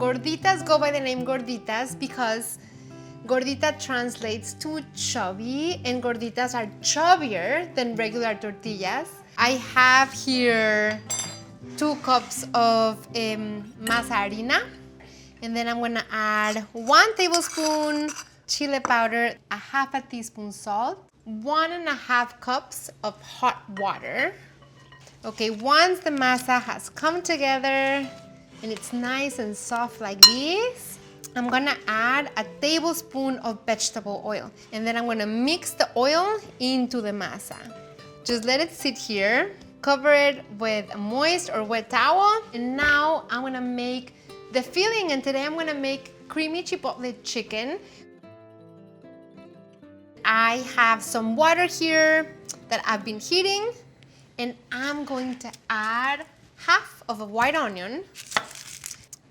Gorditas go by the name Gorditas because gordita translates to chubby, and gorditas are chubbier than regular tortillas. I have here 2 cups of masa harina, and then I'm gonna add 1 tablespoon chile powder, a half a teaspoon salt, 1.5 cups of hot water. Okay, once the masa has come together and it's nice and soft like this, I'm gonna add a tablespoon of vegetable oil, and then I'm gonna mix the oil into the masa. Just let it sit here, cover it with a moist or wet towel, and now I'm gonna make the filling, and today I'm gonna make creamy chipotle chicken. I have some water here that I've been heating, and I'm going to add half of a white onion,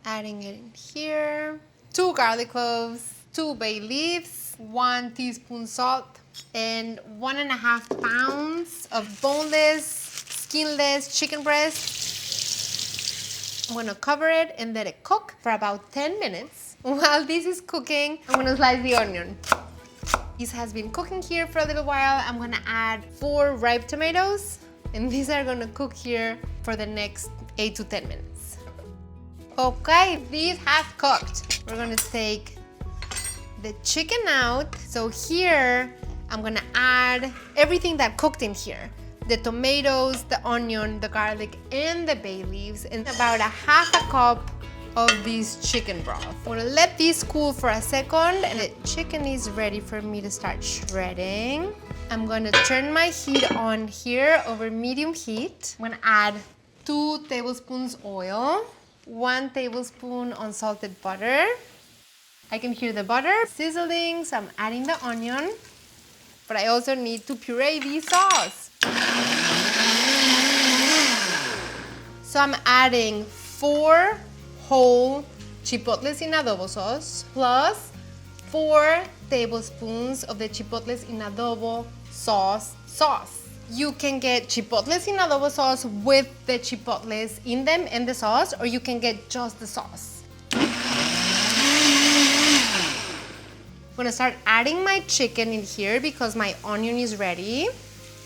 adding it in here, 2 garlic cloves, 2 bay leaves, 1 teaspoon salt, and 1.5 pounds of boneless, skinless chicken breast. I'm gonna cover it and let it cook for about 10 minutes. While this is cooking, I'm gonna slice the onion. This has been cooking here for a little while. I'm gonna add 4 ripe tomatoes, and these are gonna cook here for the next 8 to 10 minutes. Okay, these have cooked. We're gonna take the chicken out. So here, I'm gonna add everything that cooked in here. The tomatoes, the onion, the garlic, and the bay leaves, and about a half a cup of this chicken broth. I'm gonna let this cool for a second, and the chicken is ready for me to start shredding. I'm gonna turn my heat on here over medium heat. I'm gonna add 2 tablespoons oil, 1 tablespoon unsalted butter. I can hear the butter sizzling, so I'm adding the onion, but I also need to puree the sauce. So I'm adding 4 whole chipotles in adobo sauce plus 4 tablespoons of the chipotles in adobo sauce. You can get chipotles in adobo sauce with the chipotles in them and the sauce, or you can get just the sauce. I'm gonna start adding my chicken in here because my onion is ready.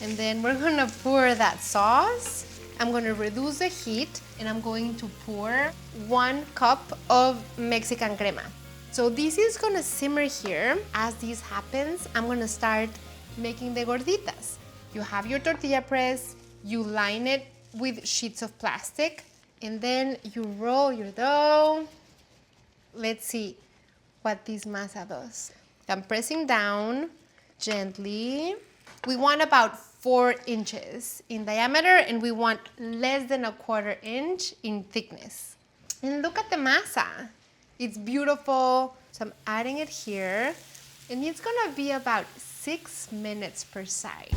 And then we're gonna pour that sauce. I'm gonna reduce the heat, and I'm going to pour 1 cup of Mexican crema. So this is gonna simmer here. As this happens, I'm gonna start making the gorditas. You have your tortilla press, you line it with sheets of plastic, and then you roll your dough. Let's see what this masa does. I'm pressing down gently. We want about 4 inches in diameter, and we want less than a 1/4 inch in thickness. And look at the masa. It's beautiful. So I'm adding it here, and it's gonna be about 6 minutes per side.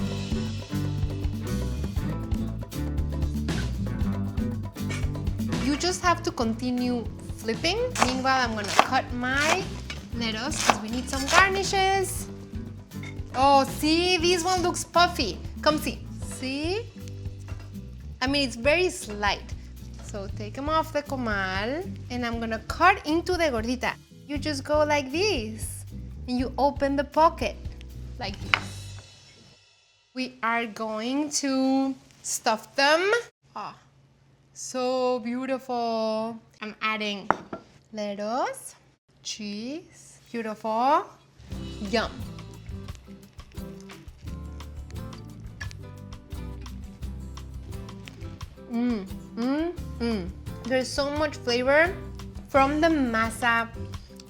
You just have to continue flipping. Meanwhile, I'm gonna cut my lettuce because we need some garnishes. Oh, see, this one looks puffy. Come see. See? I mean, it's very slight. So take them off the comal, and I'm gonna cut into the gordita. You just go like this, and you open the pocket like this. We are going to stuff them. Ah, so beautiful. I'm adding lettuce, cheese, beautiful, yum. There's so much flavor from the masa,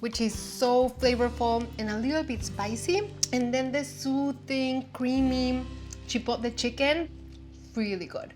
which is so flavorful and a little bit spicy, and then the soothing, creamy chipotle chicken, really good.